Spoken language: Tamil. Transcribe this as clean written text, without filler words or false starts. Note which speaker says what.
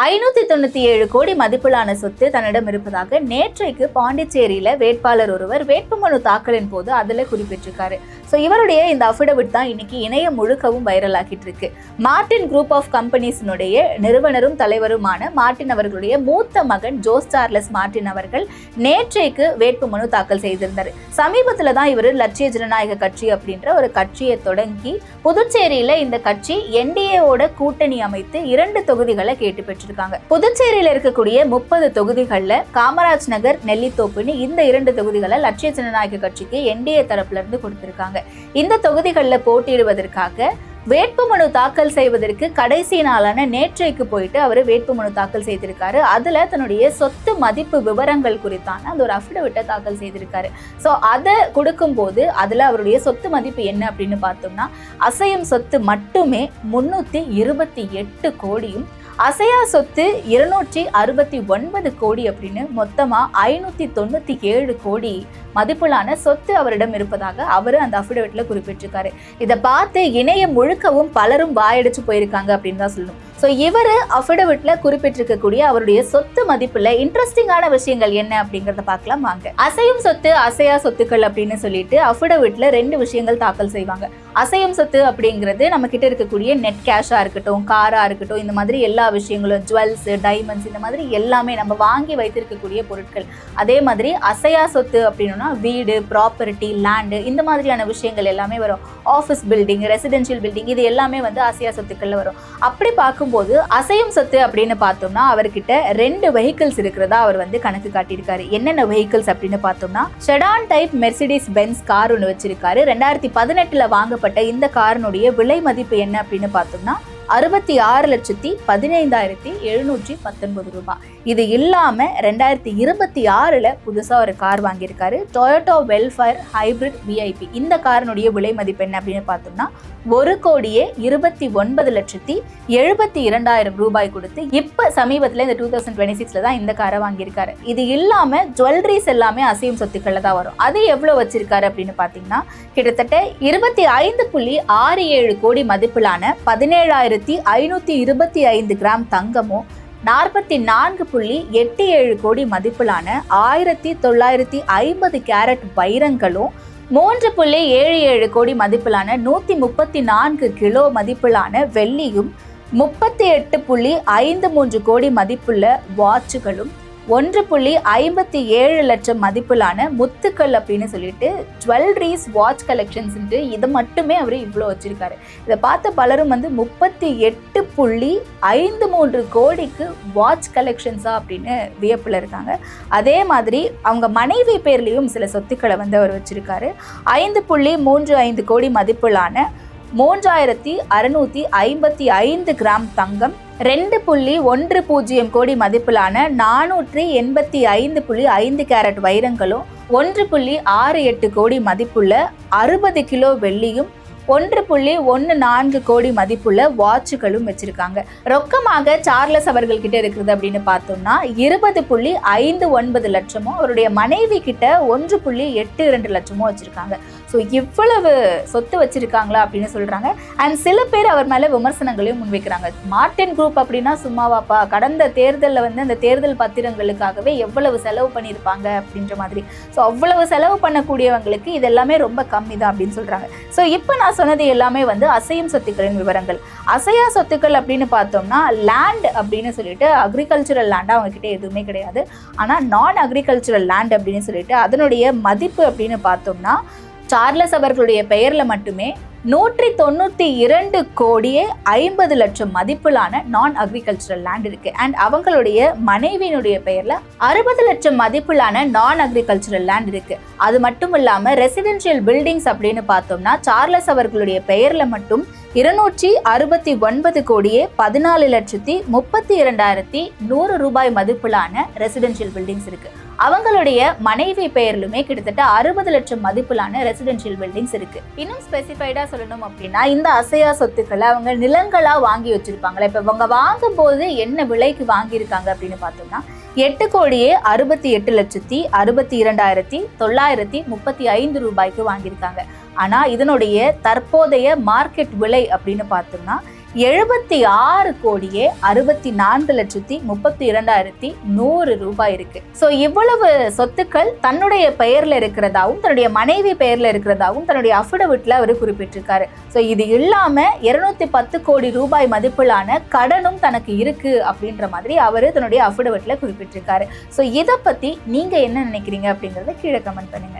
Speaker 1: 597 கோடி மதிப்பிலான சொத்து தன்னிடம் இருப்பதாக நேற்றைக்கு பாண்டிச்சேரியில வேட்பாளர் ஒருவர் வேட்புமனு தாக்கலின் போது அதுல குறிப்பிட்டிருக்காரு. ஸோ இவருடைய இந்த அஃபிடவிட் தான் இன்னைக்கு இணையம் முழுக்கவும் வைரல் ஆகிட்டு இருக்கு. மார்டின் குரூப் ஆஃப் கம்பெனிஸினுடைய நிறுவனரும் தலைவருமான மார்டின் அவர்களுடைய மூத்த மகன் ஜோஸ் சார்லஸ் மார்டின் அவர்கள் நேற்றைக்கு வேட்புமனு தாக்கல் செய்திருந்தார். சமீபத்துல தான் இவர் லட்சிய ஜனநாயக கட்சி அப்படின்ற ஒரு கட்சியை தொடங்கி புதுச்சேரியில இந்த கட்சி என்டிஏவோட கூட்டணி அமைத்து 2 தொகுதிகளை கேட்டு பெற்றிருக்காங்க. புதுச்சேரியில இருக்கக்கூடிய 30 தொகுதிகள்ல காமராஜ் நகர், நெல்லித்தோப்புன்னு இந்த 2 தொகுதிகளை லட்சிய ஜனநாயக கட்சிக்கு என்டிஏ தரப்புல இருந்து கொடுத்திருக்காங்க. இந்த தொகுதிகளில் போட்டியிடுவதற்காக வேட்புமனு தாக்கல் செய்வதற்கு கடைசி நாளான நேற்றைக்கு போயிட்டு அவர் வேட்புமனு தாக்கல் செய்திருக்காரு. அதுல தன்னுடைய சொத்து மதிப்பு விவரங்கள் குறித்தான அந்த ஒரு அஃபிடவிட்டை தாக்கல் செய்திருக்காரு. ஸோ அதை கொடுக்கும் போது அதுல அவருடைய சொத்து மதிப்பு என்ன அப்படின்னு பார்த்தோம்னா, அசையும் சொத்து மட்டுமே 328 கோடியும், அசையா சொத்து 269 கோடி அப்படின்னு மொத்தமா 597 கோடி மதிப்பிலான சொத்து அவரிடம் இருப்பதாக அவர் அந்த அஃபிடவிட்ல குறிப்பிட்டிருக்காரு. இதை பார்த்து இணையம் முழுக்கவும் பலரும் வாயடிச்சு போயிருக்காங்க அப்படின்னு தான் சொல்லணும். ஸோ இவர் அஃபிடவிட்ல குறிப்பிட்டிருக்கக்கூடிய அவருடைய சொத்து மதிப்புல இன்ட்ரெஸ்டிங்கான விஷயங்கள் என்ன அப்படிங்கிறத பார்க்கலாம் வாங்க. அசையும் சொத்து, அசையா சொத்துக்கள் அப்படின்னு சொல்லிட்டு அஃபிடவிட்ல 2 விஷயங்கள் தாக்கல் செய்வாங்க. அசையும் சொத்து அப்படிங்கிறது நம்ம கிட்ட இருக்கக்கூடிய நெட் கேஷா இருக்கட்டும், காரா இருக்கட்டும், இந்த மாதிரி எல்லா விஷயங்களும், ஜுவல்ஸ், டைமண்ட்ஸ், இந்த மாதிரி எல்லாமே நம்ம வாங்கி வைத்திருக்கக்கூடிய பொருட்கள். அதே மாதிரி அசையா சொத்து அப்படின்னா வீடு, ப்ராப்பர்ட்டி, லேண்டு, இந்த மாதிரியான விஷயங்கள் எல்லாமே வரும். ஆஃபீஸ் பில்டிங், ரெசிடென்ஷியல் பில்டிங், இது எல்லாமே வந்து அசையா சொத்துக்கள்ல வரும். அப்படி பார்க்கும்போது அசையும் சொத்து அப்படின்னு பார்த்தோம்னா அவர்கிட்ட 2 வெஹிக்கிள்ஸ் இருக்கிறதா அவர் வந்து கணக்கு காட்டியிருக்காரு. என்னென்ன வெஹிக்கிள்ஸ் அப்படின்னு பார்த்தோம்னா, sedan type Mercedes Benz car ஒன்று வச்சிருக்காரு. 2018 வாங்கப்பட்ட இந்த காரினுடைய விலை மதிப்பு என்ன அப்படின்னு பார்த்தோம்னா 66,15,719 ரூபாய். இது இல்லாம 2026 புதுசா ஒரு கார் வாங்கியிருக்காரு, டொயோட்டா வெல்ஃபேர் ஹைபிரிட் VIP. இந்த காரினுடைய விலை மதிப்பு என்ன அப்படின்னு பார்த்தோம்னா 1,29,72,000 ரூபாய் கொடுத்து இப்ப சமீபத்துல இந்த 2026 தான் இந்த காரை வாங்கியிருக்காரு. இது இல்லாம ஜுவல்லரிஸ் எல்லாமே அசையும் சொத்துக்கள்ல தான் வரும். அது எவ்வளவு வச்சிருக்காரு அப்படின்னு பாத்தீங்கன்னா கிட்டத்தட்ட 25.67 கோடி மதிப்பிலான 17,525 கிராம் தங்கமும், 44.87 கோடி மதிப்பிலான 1,950 கேரட் வைரங்களும், 3.77 கோடி மதிப்பிலான 134 கிலோ மதிப்பிலான வெள்ளியும், 38.53 கோடி மதிப்புள்ள வாட்சுகளும், 1.57 லட்சம் மதிப்பிலான முத்துக்கள் அப்படின்னு சொல்லிட்டு ஜுவல்லரிஸ், வாட்ச் கலெக்ஷன்ஸ், இது மட்டுமே அவர் இவ்வளோ வச்சிருக்காரு. இதை பார்த்த பலரும் வந்து 38.53 கோடிக்கு வாட்ச் கலெக்ஷன்ஸா அப்படின்னு வியப்பில் இருக்காங்க. அதே மாதிரி அவங்க மனைவி பேர்லேயும் சில சொத்துக்களை வந்து அவர் வச்சிருக்காரு. 5.35 கோடி மதிப்பிலான 3,655 கிராம் தங்கம், 2.10 கோடி மதிப்பிலான 485.5 கேரட் வைரங்களும், 1.68 கோடி மதிப்புள்ள 60 கிலோ வெள்ளியும், 1.14 கோடி மதிப்புள்ள வாட்சுகளும் வச்சிருக்காங்க. ரொக்கமாக சார்லஸ் அவர்கள் கிட்ட இருக்கிறது அப்படின்னு பார்த்தோம்னா 20.59 லட்சமும், அவருடைய மனைவி கிட்ட 1.82 லட்சமும் வச்சிருக்காங்க. ஸோ இவ்வளவு சொத்து வச்சிருக்காங்களா அப்படின்னு சொல்றாங்க. அண்ட் சில பேர் அவர் மேல விமர்சனங்களையும் முன்வைக்கிறாங்க. மார்டின் குரூப் அப்படின்னா சும்மாவாப்பா, கடந்த தேர்தலில் வந்து அந்த தேர்தல் பத்திரங்களுக்காகவே எவ்வளவு செலவு பண்ணியிருப்பாங்க அப்படின்ற மாதிரி. ஸோ அவ்வளவு செலவு பண்ணக்கூடியவங்களுக்கு இது எல்லாமே ரொம்ப கம்மி தான் அப்படின்னு சொல்றாங்க. ஸோ இப்போ நான் சொன்னது எல்லாமே வந்து அசையும் சொத்துக்களின் விவரங்கள். அசையா சொத்துக்கள் அப்படின்னு பார்த்தோம்னா லேண்ட் அப்படின்னு சொல்லிட்டு அக்ரிகல்ச்சரல் லேண்ட் அவங்க கிட்ட எதுவுமே கிடையாது. ஆனால் நான் அக்ரிகல்ச்சரல் லேண்ட் அப்படின்னு சொல்லிட்டு அதனுடைய மதிப்பு அப்படின்னு பார்த்தோம்னா சார்லஸ் அவர்களுடைய பெயர்ல மட்டுமே 192 கோடியே 50 லட்சம் மதிப்பிலான நான் அக்ரிகல்ச்சரல் லேண்ட் இருக்கு. அண்ட் அவங்களுடைய மனைவியினுடைய பெயர்ல 60 லட்சம் மதிப்பிலான நான் அக்ரிகல்ச்சரல் லேண்ட் இருக்கு. அது மட்டும் இல்லாம ரெசிடென்ஷியல் பில்டிங்ஸ் அப்படின்னு பார்த்தோம்னா சார்லஸ் அவர்களுடைய பெயர்ல மட்டும் 269 கோடியே 14,32,100 ரூபாய் மதிப்பிலான ரெசிடென்ஷியல் பில்டிங்ஸ் இருக்கு. அவங்களுடைய மனைவி பெயர்லுமே கிட்டத்தட்ட 60 லட்சம் மதிப்பிலான ரெசிடென்ஷியல் பில்டிங்ஸ் இருக்கு. இன்னும் ஸ்பெசிஃபைடா சொல்லணும் அப்படின்னா இந்த அசையா சொத்துக்களை அவங்க நிலங்களா வாங்கி வச்சிருப்பாங்களா. இப்ப அவங்க வாங்கும் போது என்ன விலைக்கு வாங்கியிருக்காங்க அப்படின்னு பார்த்தோம்னா 8,68,62,935 ரூபாய்க்கு வாங்கியிருக்காங்க. ஆனா இதனுடைய தற்போதைய மார்க்கெட் விலை அப்படின்னு பார்த்தோம்னா 76,64,32,100 ரூபாய் இருக்கு. ஸோ இவ்வளவு சொத்துக்கள் தன்னுடைய பெயர்ல இருக்கிறதாவும் தன்னுடைய மனைவி பெயர்ல இருக்கிறதாவும் தன்னுடைய அஃபிடவிட்ல அவர் குறிப்பிட்டிருக்காரு. ஸோ இது இல்லாம 210 கோடி ரூபாய் மதிப்பிலான கடனும் தனக்கு இருக்கு அப்படின்ற மாதிரி அவர் தன்னுடைய அஃபிடவிட்ல குறிப்பிட்டிருக்காரு. ஸோ இதை பத்தி நீங்க என்ன நினைக்கிறீங்க அப்படிங்கறத கீழே கமெண்ட் பண்ணுங்க.